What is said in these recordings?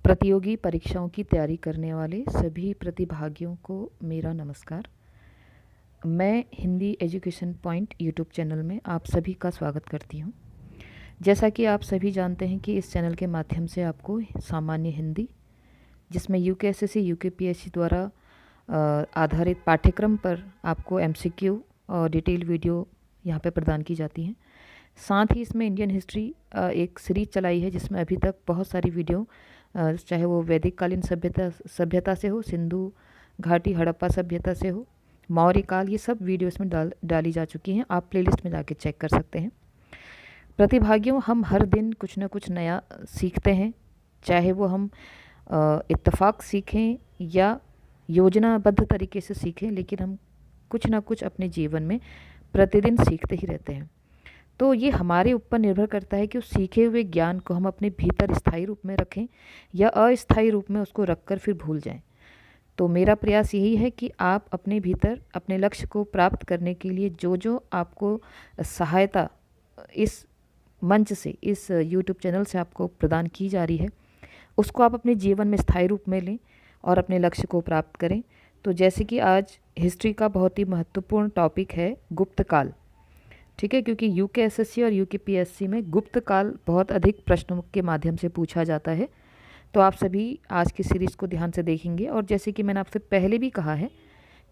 प्रतियोगी परीक्षाओं की तैयारी करने वाले सभी प्रतिभागियों को मेरा नमस्कार। मैं Hindi education point YouTube channel में आप सभी का स्वागत करती हूं। जैसा कि आप सभी जानते हैं कि इस चैनल के माध्यम से आपको सामान्य हिंदी, जिसमें यूकेएसएससी यूकेपीएससी द्वारा आधारित पाठ्यक्रम पर आपको एमसीक्यू और डिटेल वीडियो यहाँ पे प्रदान की जाती हैं। साथ ही इसमें इंडियन हिस्ट्री एक सीरीज चलाई है जिसमें अभी तक बहुत सारी वीडियो, चाहे वो वैदिक कालीन सभ्यता से हो, सिंधु घाटी हड़प्पा सभ्यता से हो, मौर्य काल, ये सब वीडियो इसमें डाली जा चुकी हैं। आप प्लेलिस्ट में जाके चेक कर सकते हैं। प्रतिभागियों, हम हर दिन कुछ ना कुछ नया सीखते हैं, चाहे वो हम इत्तेफाक सीखें या योजनाबद्ध तरीके से सीखें, लेकिन हम कुछ ना कुछ अपने जीवन में प्रतिदिन सीखते ही रहते हैं। तो ये हमारे ऊपर निर्भर करता है कि उस सीखे हुए ज्ञान को हम अपने भीतर स्थायी रूप में रखें या अस्थायी रूप में उसको रखकर फिर भूल जाएं। तो मेरा प्रयास यही है कि आप अपने भीतर अपने लक्ष्य को प्राप्त करने के लिए जो जो आपको सहायता इस मंच से, इस यूट्यूब चैनल से आपको प्रदान की जा रही है, उसको आप अपने जीवन में स्थायी रूप में लें और अपने लक्ष्य को प्राप्त करें। तो जैसे कि आज हिस्ट्री का बहुत ही महत्वपूर्ण टॉपिक है गुप्त काल, ठीक है, क्योंकि यूकेएसएससी और यूकेपीएससी में गुप्त काल बहुत अधिक प्रश्नों के माध्यम से पूछा जाता है। तो आप सभी आज की सीरीज़ को ध्यान से देखेंगे। और जैसे कि मैंने आपसे पहले भी कहा है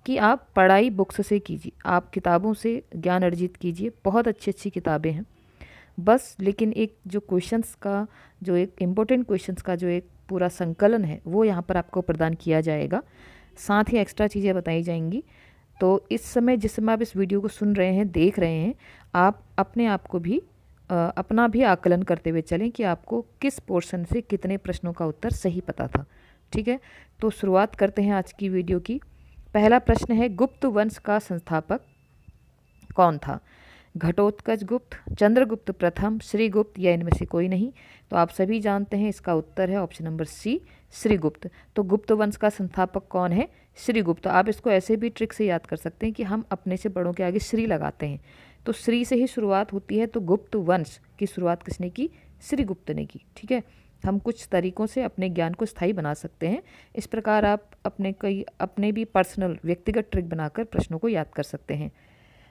कि आप पढ़ाई बुक्स से कीजिए, आप किताबों से ज्ञान अर्जित कीजिए, बहुत अच्छी अच्छी किताबें हैं बस। लेकिन एक जो क्वेश्चंस का, जो एक इम्पोर्टेंट क्वेश्चंस का जो एक पूरा संकलन है, वो यहाँ पर आपको प्रदान किया जाएगा। साथ ही एक्स्ट्रा चीज़ें बताई जाएंगी। तो इस समय, जिस समय आप इस वीडियो को सुन रहे हैं, देख रहे हैं, आप अपने आप को भी अपना भी आकलन करते हुए चलें कि आपको किस पोर्शन से कितने प्रश्नों का उत्तर सही पता था। ठीक है, तो शुरुआत करते हैं आज की वीडियो की। पहला प्रश्न है, गुप्त वंश का संस्थापक कौन था? घटोत्कच गुप्त, चंद्रगुप्त प्रथम, श्रीगुप्त या इनमें से कोई नहीं? तो आप सभी जानते हैं इसका उत्तर है ऑप्शन नंबर सी, श्रीगुप्त। तो गुप्त वंश का संस्थापक कौन है? श्रीगुप्त। आप इसको ऐसे भी ट्रिक से याद कर सकते हैं कि हम अपने से बड़ों के आगे श्री लगाते हैं, तो श्री से ही शुरुआत होती है। तो गुप्त वंश की शुरुआत किसने की? श्रीगुप्त ने की। ठीक है, हम कुछ तरीकों से अपने ज्ञान को स्थायी बना सकते हैं। इस प्रकार आप अपने भी पर्सनल व्यक्तिगत ट्रिक बनाकर प्रश्नों को याद कर सकते हैं।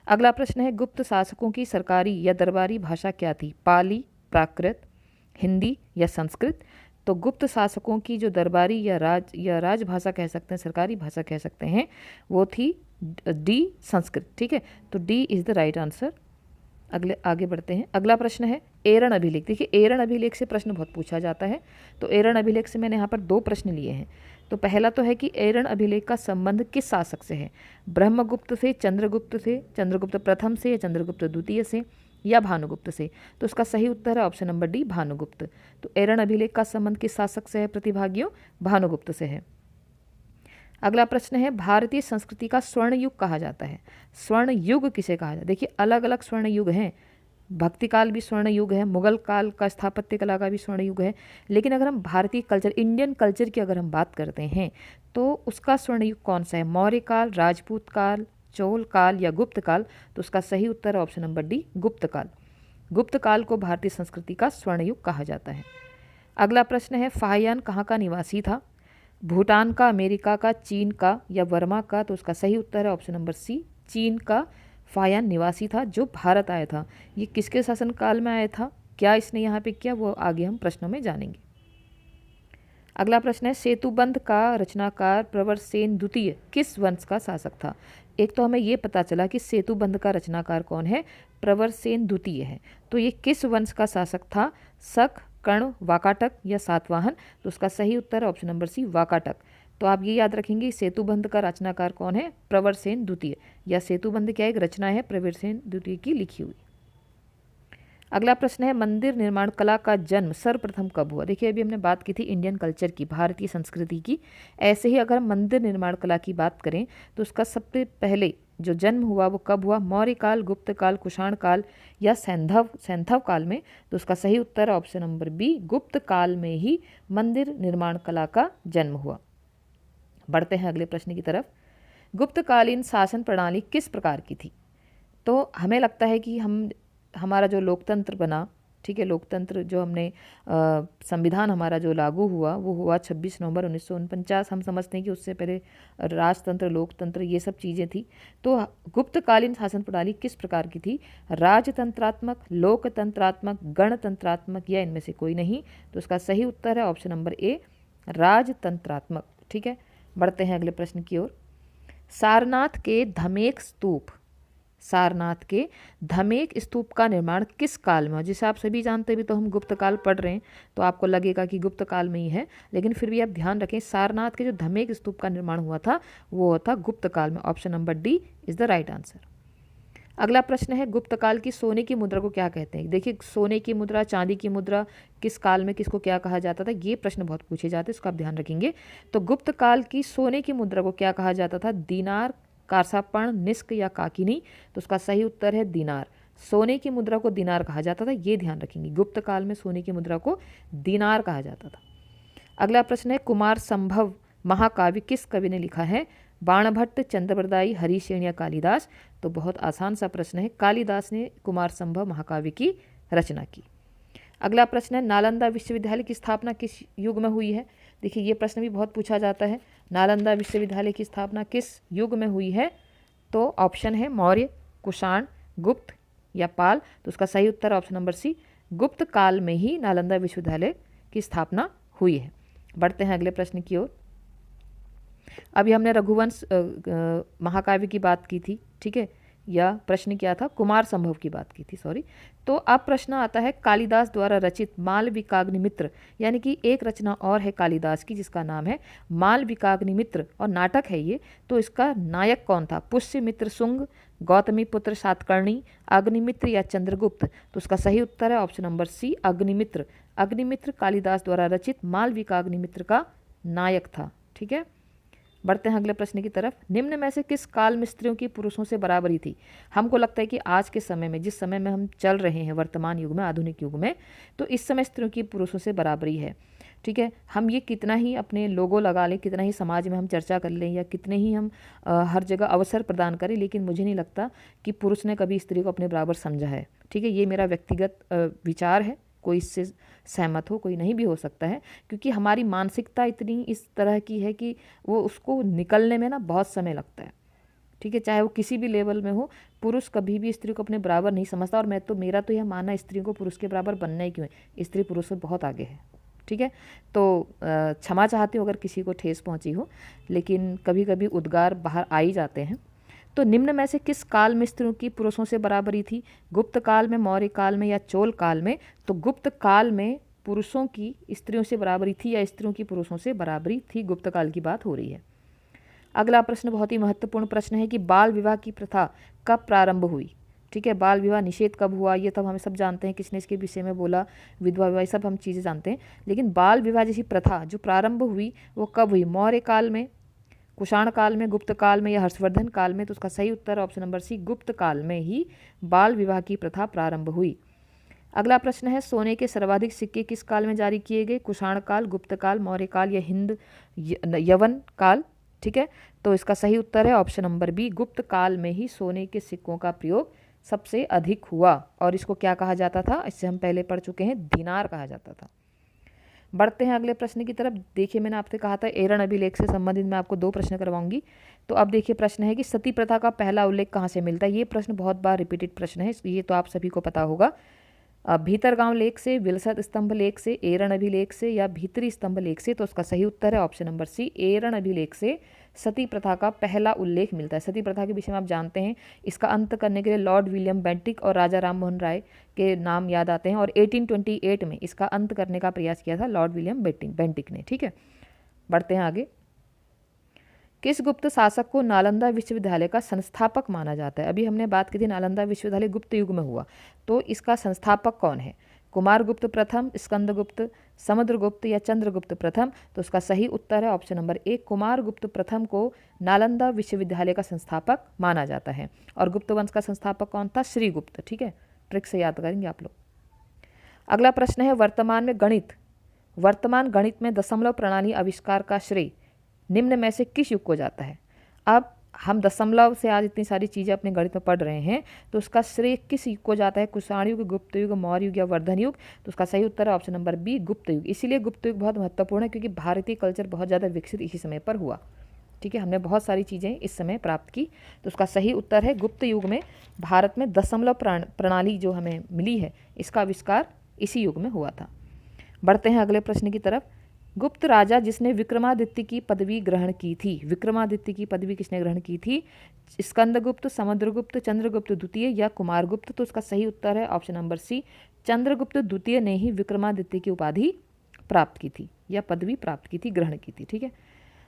अगला प्रश्न है, गुप्त शासकों की सरकारी या दरबारी भाषा क्या थी? पाली, प्राकृत, हिंदी या संस्कृत? तो गुप्त शासकों की जो दरबारी या राजभाषा कह सकते हैं, सरकारी भाषा कह सकते हैं, वो थी डी, संस्कृत। ठीक है, तो D is the right answer. आगे बढ़ते हैं। अगला प्रश्न है, एरण अभिलेख। देखिए, एरण अभिलेख से प्रश्न बहुत पूछा जाता है। तो एरण अभिलेख से मैंने यहाँ पर 2 प्रश्न लिए हैं। तो पहला तो है कि एरण अभिलेख का संबंध किस शासक से है? ब्रह्मगुप्त से, चंद्रगुप्त से, चंद्रगुप्त प्रथम से या चंद्रगुप्त द्वितीय से या भानुगुप्त से? तो उसका सही उत्तर है ऑप्शन नंबर डी, भानुगुप्त। तो एरण अभिलेख का संबंध किस शासक से है प्रतिभागियों? भानुगुप्त से है। अगला प्रश्न है, भारतीय संस्कृति का स्वर्ण युग कहा जाता है। स्वर्ण युग किसे कहा जाता है? देखिए, अलग अलग स्वर्ण युग हैं। भक्ति काल भी स्वर्ण युग है, मुगल काल का स्थापत्य कला का भी स्वर्ण युग है। लेकिन अगर हम भारतीय कल्चर, इंडियन कल्चर की अगर हम बात करते हैं, तो उसका स्वर्ण युग कौन सा है? मौर्य काल, राजपूत काल, चोल काल या गुप्त काल? तो उसका सही उत्तर है ऑप्शन नंबर डी, गुप्त काल। गुप्त काल को भारतीय संस्कृति का स्वर्ण युग कहा जाता है। अगला प्रश्न है, फाहियान कहाँ का निवासी था? भूटान का, अमेरिका का, चीन का या वर्मा का? तो उसका सही उत्तर है ऑप्शन नंबर सी, चीन का फाहियान निवासी था जो भारत आया था। ये किसके शासनकाल में आया था, क्या इसने यहाँ पे किया, वो आगे हम प्रश्नों में जानेंगे। अगला प्रश्न है, सेतुबंध का रचनाकार प्रवरसेन द्वितीय किस वंश का शासक था? एक तो हमें ये पता चला कि सेतुबंध का रचनाकार कौन है, प्रवरसेन द्वितीय है। तो ये किस वंश का शासक था? शक, कर्ण, वाकाटक या सातवाहन? तो उसका सही उत्तर है ऑप्शन नंबर सी, वाकाटक। तो आप ये याद रखेंगे, सेतुबंध का रचनाकार कौन है? प्रवरसेन द्वितीय, या सेतुबंध क्या एक रचना है प्रवरसेन द्वितीय की लिखी हुई। अगला प्रश्न है, मंदिर निर्माण कला का जन्म सर्वप्रथम कब हुआ? देखिए, अभी हमने बात की थी इंडियन कल्चर की, भारतीय संस्कृति की। ऐसे ही अगर हम मंदिर निर्माण कला की बात करें, तो उसका सबसे जो जन्म हुआ वो कब हुआ? मौर्य काल, गुप्त काल, कुषाण काल या सैंधव काल में? तो उसका सही उत्तर है ऑप्शन नंबर बी, गुप्त काल में ही मंदिर निर्माण कला का जन्म हुआ। बढ़ते हैं अगले प्रश्न की तरफ। गुप्तकालीन शासन प्रणाली किस प्रकार की थी? तो हमें लगता है कि हमारा जो लोकतंत्र बना ठीक है। लोकतंत्र जो हमने संविधान हमारा जो लागू हुआ वो हुआ 26 नवंबर 1949। हम समझते हैं कि उससे पहले राजतंत्र, लोकतंत्र, ये सब चीज़ें थी। तो गुप्तकालीन शासन प्रणाली किस प्रकार की थी? राजतंत्रात्मक, लोकतंत्रात्मक, गणतंत्रात्मक या इनमें से कोई नहीं। तो इसका सही उत्तर है ऑप्शन नंबर ए, राजतंत्रात्मक। ठीक है, बढ़ते हैं अगले प्रश्न की ओर। सारनाथ के धमेक स्तूप, सारनाथ के धमेक स्तूप का निर्माण किस काल में हुआ? जिसे आप सभी जानते भी, तो हम गुप्त काल पढ़ रहे हैं तो आपको लगेगा कि गुप्त काल में ही है, लेकिन फिर भी आप ध्यान रखें सारनाथ के जो धमेक स्तूप का निर्माण हुआ था वो हुआ था गुप्त काल में। Option number D is the right answer. अगला प्रश्न है गुप्त काल की सोने की मुद्रा को क्या कहते हैं? देखिए, सोने की मुद्रा, चांदी की मुद्रा किस काल में किसको क्या कहा जाता था, ये प्रश्न बहुत पूछे जाते हैं, इसको आप ध्यान रखेंगे। तो गुप्त काल की सोने की मुद्रा को क्या कहा जाता था? दीनार, कांसापर्ण, निष्क या काकिनी। तो उसका सही उत्तर है दीनार। सोने की मुद्रा को दीनार कहा जाता था, ये ध्यान रखेंगे। गुप्त काल में सोने की मुद्रा को दीनार कहा जाता था। अगला प्रश्न है कुमार संभव महाकाव्य किस कवि ने लिखा है? बाणभट्ट, चंद्रबरदाई, हरिसेन या कालिदास। तो बहुत आसान सा प्रश्न है, कालिदास ने कुमार संभव महाकाव्य की रचना की। अगला प्रश्न है नालंदा विश्वविद्यालय की स्थापना किस युग में हुई है? देखिए, ये प्रश्न भी बहुत पूछा जाता है, नालंदा विश्वविद्यालय की स्थापना किस युग में हुई है? तो ऑप्शन है मौर्य, कुषाण, गुप्त या पाल। तो उसका सही उत्तर ऑप्शन नंबर सी, गुप्त काल में ही नालंदा विश्वविद्यालय की स्थापना हुई है। बढ़ते हैं अगले प्रश्न की ओर। अभी हमने रघुवंश महाकाव्य की बात की थी, ठीक है, या प्रश्न क्या था? कुमार संभव की बात की थी, सॉरी। तो अब प्रश्न आता है कालिदास द्वारा रचित मालविकाग्निमित्र, यानी कि एक रचना और है कालिदास की जिसका नाम है मालविकाग्निमित्र और नाटक है ये। तो इसका नायक कौन था? पुष्यमित्र शुंग, गौतमी पुत्र सातकर्णी, अग्निमित्र या चंद्रगुप्त। तो उसका सही उत्तर है option number C, Agnimitra. Agnimitra Kalidasa द्वारा रचित मालविकाग्निमित्र का नायक था। ठीक है, बढ़ते हैं अगले प्रश्न की तरफ। निम्न में से किस काल में स्त्रियों की पुरुषों से बराबरी थी? हमको लगता है कि आज के समय में, जिस समय में हम चल रहे हैं वर्तमान युग में, आधुनिक युग में, तो इस समय स्त्रियों की पुरुषों से बराबरी है। ठीक है, हम ये कितना ही अपने लोगों लगा लें, कितना ही समाज में हम चर्चा कर लें, या कितने ही हम हर जगह अवसर प्रदान करें, लेकिन मुझे नहीं लगता कि पुरुष ने कभी स्त्री को अपने बराबर समझा है। ठीक है, ये मेरा व्यक्तिगत विचार है, कोई इससे सहमत हो, कोई नहीं भी हो सकता है, क्योंकि हमारी मानसिकता इतनी इस तरह की है कि वो उसको निकलने में ना बहुत समय लगता है। ठीक है, चाहे वो किसी भी लेवल में हो, पुरुष कभी भी स्त्री को अपने बराबर नहीं समझता। और मेरा तो यह मानना है स्त्री को पुरुष के बराबर बनना ही क्यों है, स्त्री पुरुष से बहुत आगे है। ठीक है, तो क्षमा चाहती हूँ अगर किसी को ठेस पहुँची हो, लेकिन कभी कभी उद्गार बाहर आ ही जाते हैं। तो निम्न में से किस काल में स्त्रियों की पुरुषों से बराबरी थी? गुप्त काल में, मौर्य काल में या चोल काल में? तो गुप्त काल में पुरुषों की स्त्रियों से बराबरी थी या स्त्रियों की पुरुषों से बराबरी थी, गुप्त काल की बात हो रही है। अगला प्रश्न बहुत ही महत्वपूर्ण प्रश्न है कि बाल विवाह की प्रथा कब प्रारंभ हुई? ठीक है, बाल विवाह निषेध कब हुआ, ये तब हमें सब जानते हैं, किसने इसके विषय में बोला, विधवा विवाह, सब हम चीज़ें जानते हैं। लेकिन बाल विवाह जैसी प्रथा जो प्रारंभ हुई वो कब हुई? मौर्य काल में, कुषाण काल में, गुप्त काल में या हर्षवर्धन काल में? तो उसका सही उत्तर ऑप्शन नंबर सी, गुप्त काल में ही बाल विवाह की प्रथा प्रारंभ हुई। अगला प्रश्न है सोने के सर्वाधिक सिक्के किस काल में जारी किए गए? कुषाण काल, गुप्त काल, मौर्य काल या हिंद यवन काल? ठीक है, तो इसका सही उत्तर है ऑप्शन नंबर बी, गुप्त काल में ही सोने के सिक्कों का प्रयोग सबसे अधिक हुआ। और इसको क्या कहा जाता था? इससे हम पहले पढ़ चुके हैं, दिनार कहा जाता था। बढ़ते हैं अगले प्रश्न की तरफ। देखिए, मैंने आपसे कहा था एरण अभिलेख से संबंधित मैं आपको 2 प्रश्न करवाऊंगी। तो अब देखिए, प्रश्न है कि सती प्रथा का पहला उल्लेख कहाँ से मिलता है? ये प्रश्न बहुत बार रिपीटेड प्रश्न है, ये तो आप सभी को पता होगा। भीतरगांव लेख से, विलसत स्तंभ लेख से, एरण अभिलेख से या भीतरी स्तंभ लेख से? तो उसका सही उत्तर है ऑप्शन नंबर सी, एरण अभिलेख से सती प्रथा का पहला उल्लेख मिलता है। सती प्रथा के विषय में आप जानते हैं, इसका अंत करने के लिए लॉर्ड विलियम बेंटिक और राजा राम मोहन राय के नाम याद आते हैं, और 1828 में इसका अंत करने का प्रयास किया था लॉर्ड विलियम बेंटिक ने। ठीक है, बढ़ते हैं आगे। किस गुप्त शासक को नालंदा विश्वविद्यालय का संस्थापक माना जाता है? अभी हमने बात की थी नालंदा विश्वविद्यालय गुप्त युग में हुआ, तो इसका संस्थापक कौन है? कुमारगुप्त प्रथम, स्कंदगुप्त, समुद्रगुप्त या चंद्रगुप्त प्रथम? तो उसका सही उत्तर है ऑप्शन नंबर ए, कुमारगुप्त प्रथम को नालंदा विश्वविद्यालय का संस्थापक माना जाता है। और गुप्त वंश का संस्थापक कौन था? श्रीगुप्त। ठीक है, ट्रिक से याद करेंगे आप लोग। अगला प्रश्न है वर्तमान गणित में दशमलव प्रणाली आविष्कार का श्रेय निम्न में से किस युग को जाता है? अब हम दशमलव से आज इतनी सारी चीज़ें अपने गणित में पढ़ रहे हैं, तो उसका श्रेय किस युग को जाता है? कुषाण युग, गुप्त युग, मौर्य युग या वर्धन युग? तो उसका सही उत्तर है ऑप्शन नंबर बी, गुप्त युग। इसीलिए गुप्त युग बहुत महत्वपूर्ण है, क्योंकि भारतीय कल्चर बहुत ज़्यादा विकसित इसी समय पर हुआ। ठीक है, हमने बहुत सारी चीज़ें इस समय प्राप्त की, तो उसका सही उत्तर है गुप्त युग में भारत में दशमलव प्रणाली जो हमें मिली है, इसका आविष्कार इसी युग में हुआ था। बढ़ते हैं अगले प्रश्न की तरफ। गुप्त राजा जिसने विक्रमादित्य की पदवी ग्रहण की थी, विक्रमादित्य की पदवी किसने ग्रहण की थी? स्कंदगुप्त, समुद्रगुप्त, चंद्रगुप्त द्वितीय या कुमारगुप्त? तो उसका सही उत्तर है ऑप्शन नंबर सी, चंद्रगुप्त द्वितीय ने ही विक्रमादित्य की उपाधि प्राप्त की थी या पदवी प्राप्त की थी, ग्रहण की थी। ठीक है,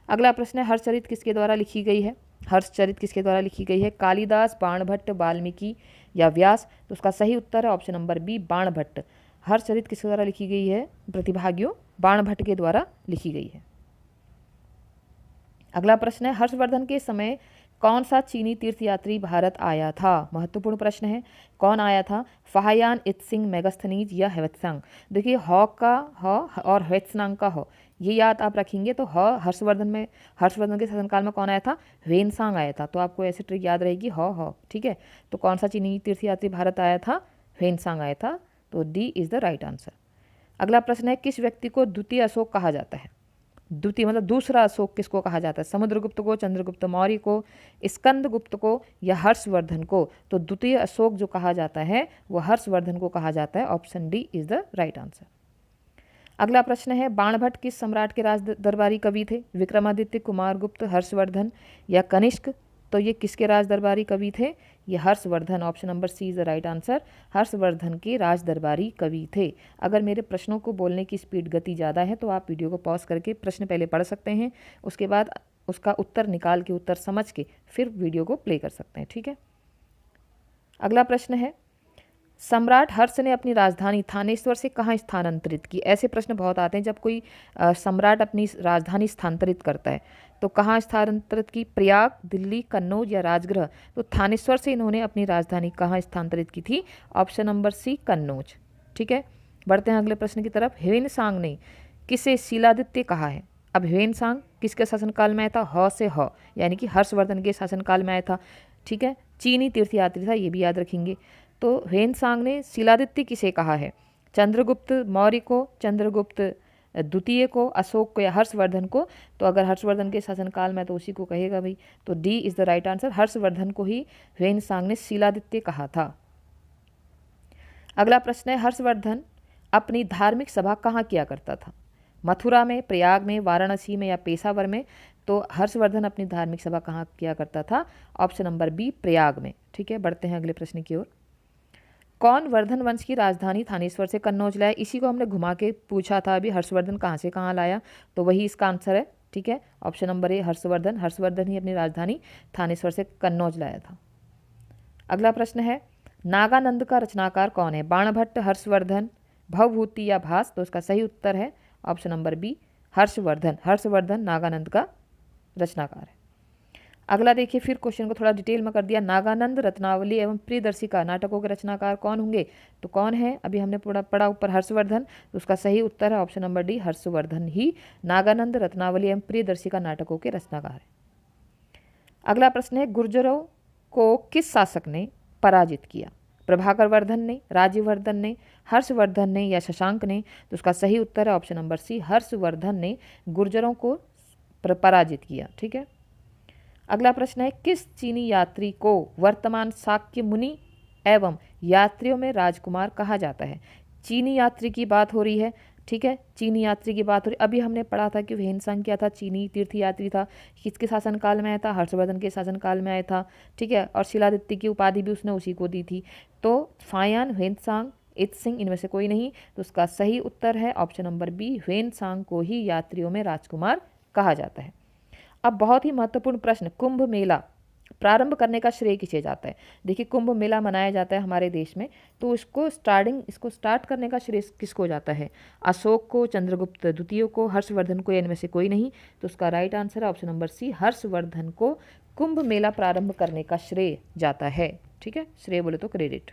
अगला प्रश्न है हर्षचरित किसके द्वारा लिखी गई है? हर्षचरित किसके द्वारा लिखी गई है? कालिदास, बाणभट्ट, वाल्मीकि या व्यास? तो उसका सही उत्तर है option number B, Banabhatta. Harshacharita किसके द्वारा लिखी गई है प्रतिभागियों? बाणभट्ट के द्वारा लिखी गई है। अगला प्रश्न है हर्षवर्धन के समय कौन सा चीनी तीर्थयात्री भारत आया था? महत्वपूर्ण प्रश्न है, कौन आया था? फाहियान, इत्सिंग, मेगास्थनीज या ह्वेत्सांग? देखिए, हॉ का हॉ और ह्वेत्सांग का हॉ, ये याद आप रखेंगे। तो हर्षवर्धन के शासनकाल में कौन आया था? ह्वेनसांग आया था। तो आपको ऐसे ट्रिक याद रहेगी, हॉ। ठीक है, तो कौन सा चीनी तीर्थयात्री भारत आया था? ह्वेनसांग आया था। तो D is the right answer. अगला प्रश्न है किस व्यक्ति को द्वितीय अशोक कहा जाता है? द्वितीय मतलब दूसरा अशोक किसको कहा जाता है? समुद्रगुप्त को, चंद्रगुप्त मौर्य को, स्कंदगुप्त को या हर्षवर्धन को? तो द्वितीय अशोक जो कहा जाता है वो हर्षवर्धन को कहा जाता है। Option D is the right answer. अगला प्रश्न है बाणभट्ट किस सम्राट के राज दरबारी कवि थे? विक्रमादित्य, कुमारगुप्त, हर्षवर्धन या कनिष्क? तो ये किसके राज दरबारी कवि थे? ये Harshavardhana. Option number C is the right answer. Harshavardhana के राज दरबारी कवि थे। अगर मेरे प्रश्नों को बोलने की स्पीड गति ज़्यादा है तो आप वीडियो को पॉज करके प्रश्न पहले पढ़ सकते हैं, उसके बाद उसका उत्तर निकाल के, उत्तर समझ के फिर वीडियो को प्ले कर सकते हैं। ठीक है, अगला प्रश्न है सम्राट हर्ष ने अपनी राजधानी थानेश्वर से कहाँ स्थानांतरित की? ऐसे प्रश्न बहुत आते हैं जब कोई सम्राट अपनी राजधानी स्थानांतरित करता है, तो कहाँ स्थानांतरित की? प्रयाग, दिल्ली, कन्नौज या राजगृह? तो थानेश्वर से इन्होंने अपनी राजधानी कहाँ स्थानांतरित की थी? Option number C, Kannauj. ठीक है, बढ़ते हैं अगले प्रश्न की तरफ। ह्वेनसांग ने किसे शीलादित्य कहा है? अब ह्वेनसांग किसके शासनकाल में आया था? हॉ से हॉ, यानी कि हर्षवर्धन के शासनकाल में आया था। ठीक है, चीनी तीर्थयात्री था, ये भी याद रखेंगे। तो ह्वेनसांग ने शीलादित्य किसे कहा है? चंद्रगुप्त मौर्य को, चंद्रगुप्त द्वितीय को, अशोक को या हर्षवर्धन को? तो अगर हर्षवर्धन के शासनकाल में तो उसी को कहेगा भाई। तो D is the right answer. Harshvardhan को ही ह्वेनसांग ने शीलादित्य कहा था। अगला प्रश्न है हर्षवर्धन अपनी धार्मिक सभा कहाँ किया करता था? मथुरा में, प्रयाग में, वाराणसी में या पेशावर में? तो हर्षवर्धन अपनी धार्मिक सभा कहाँ किया करता था? ऑप्शन नंबर बी, प्रयाग में। ठीक है, बढ़ते हैं अगले प्रश्न की ओर। कौन वर्धन वंश की राजधानी थानेश्वर से कन्नौज लाया? इसी को हमने घुमा के पूछा था अभी, हर्षवर्धन कहाँ से कहाँ लाया, तो वही इसका आंसर है। ठीक है, ऑप्शन नंबर ए, हर्षवर्धन ही अपनी राजधानी थानेश्वर से कन्नौज लाया था। अगला प्रश्न है नागानंद का रचनाकार कौन है? बाणभट्ट, हर्षवर्धन, भवभूति या भास? तो उसका सही उत्तर है option number B, Harshavardhana Nagananda का रचनाकार है। अगला देखिए, फिर क्वेश्चन को थोड़ा डिटेल में कर दिया। नागानंद, रत्नावली एवं प्रियदर्शिका नाटकों के रचनाकार कौन होंगे? तो कौन है? अभी हमने पढ़ा ऊपर हर्षवर्धन, तो उसका सही उत्तर है ऑप्शन नंबर डी, हर्षवर्धन ही नागानंद, रत्नावली एवं प्रियदर्शिका नाटकों के रचनाकार है। अगला प्रश्न है गुर्जरों को किस शासक ने पराजित किया? प्रभाकर वर्धन ने, राज्यवर्धन ने, हर्षवर्धन ने या शशांक ने? तो उसका सही उत्तर है ऑप्शन नंबर सी, हर्षवर्धन ने गुर्जरों को पराजित किया। ठीक है, अगला प्रश्न है किस चीनी यात्री को वर्तमान शाक्य मुनि एवं यात्रियों में राजकुमार कहा जाता है? चीनी यात्री की बात हो रही है। ठीक है, चीनी यात्री की बात हो रही। अभी हमने पढ़ा था कि ह्वेनसांग क्या था? चीनी तीर्थयात्री था। किसके शासनकाल में आया था? हर्षवर्धन के शासनकाल में आया था। ठीक है, और शीलादित्य की उपाधि भी उसने उसी को दी थी। तो फाहियान, ह्वेनसांग, इत्सिंग, इनमें से कोई नहीं। तो उसका सही उत्तर है ऑप्शन नंबर बी, ह्वेनसांग को ही यात्रियों में राजकुमार कहा जाता है। अब बहुत ही महत्वपूर्ण प्रश्न, कुंभ मेला प्रारंभ करने का श्रेय किसे जाता है? देखिए, कुंभ मेला मनाया जाता है हमारे देश में, तो इसको स्टार्ट करने का श्रेय किसको जाता है? अशोक को, चंद्रगुप्त द्वितीय को, हर्षवर्धन को, या इनमें से कोई नहीं। तो उसका राइट आंसर है ऑप्शन नंबर सी, हर्षवर्धन को कुंभ मेला प्रारंभ करने का श्रेय जाता है। ठीक है, श्रेय बोले तो क्रेडिट।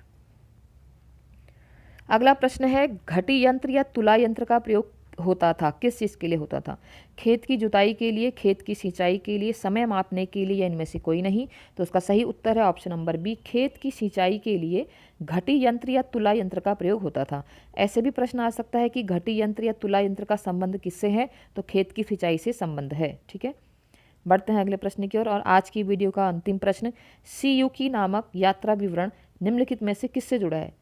अगला प्रश्न है घटी यंत्र या तुला यंत्र का प्रयोग होता था, किस चीज़ के लिए होता था? खेत की जुताई के लिए, खेत की सिंचाई के लिए, समय मापने के लिए, या इनमें से कोई नहीं? तो उसका सही उत्तर है ऑप्शन नंबर बी, खेत की सिंचाई के लिए घटी यंत्र या तुला यंत्र का प्रयोग होता था। ऐसे भी प्रश्न आ सकता है कि घटी यंत्र या तुला यंत्र का संबंध किससे है? तो खेत की सिंचाई से संबंध है। ठीक है, बढ़ते हैं अगले प्रश्न की ओर। और आज की वीडियो का अंतिम प्रश्न, सीयूकी नामक यात्रा विवरण निम्नलिखित में से किससे जुड़ा है?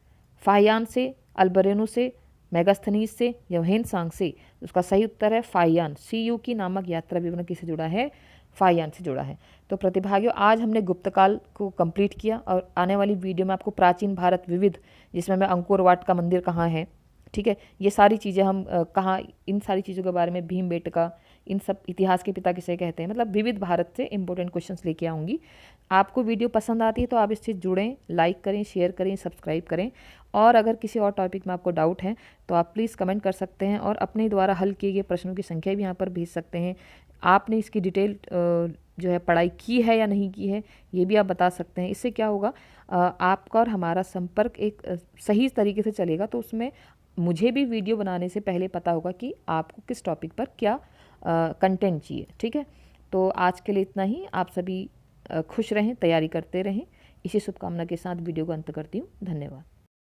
फाहियान से, अल्बरेनो से, मेगास्थनीज से, या हेनसांग से? उसका सही उत्तर है फाहियान। सीयूकी नामक यात्रा विवरण किससे जुड़ा है? फाहियान से जुड़ा है। तो प्रतिभागियों, आज हमने गुप्तकाल को कंप्लीट किया और आने वाली वीडियो में आपको प्राचीन भारत विविध, जिसमें मैं अंकोर वाट का मंदिर कहाँ है, ठीक है, ये सारी चीज़ें हम कहाँ, इन सारी चीज़ों के बारे में, भीमबेटका, इन सब, इतिहास के पिता किसे कहते हैं, मतलब विविध भारत से इंपॉर्टेंट क्वेश्चंस लेके आऊँगी। आपको वीडियो पसंद आती है तो आप इससे जुड़ें, लाइक करें, शेयर करें, सब्सक्राइब करें। और अगर किसी और टॉपिक में आपको डाउट है तो आप प्लीज़ कमेंट कर सकते हैं और अपने द्वारा हल किए गए प्रश्नों की संख्या भी यहाँ पर भेज सकते हैं। आपने इसकी डिटेल जो है पढ़ाई की है या नहीं की है, ये भी आप बता सकते हैं। इससे क्या होगा, आपका और हमारा संपर्क एक सही तरीके से चलेगा, तो उसमें मुझे भी वीडियो बनाने से पहले पता होगा कि आपको किस टॉपिक पर क्या कंटेंट चाहिए। ठीक है, तो आज के लिए इतना ही। आप सभी खुश रहें, तैयारी करते रहें। इसी शुभकामना के साथ वीडियो को अंत करती हूँ। धन्यवाद।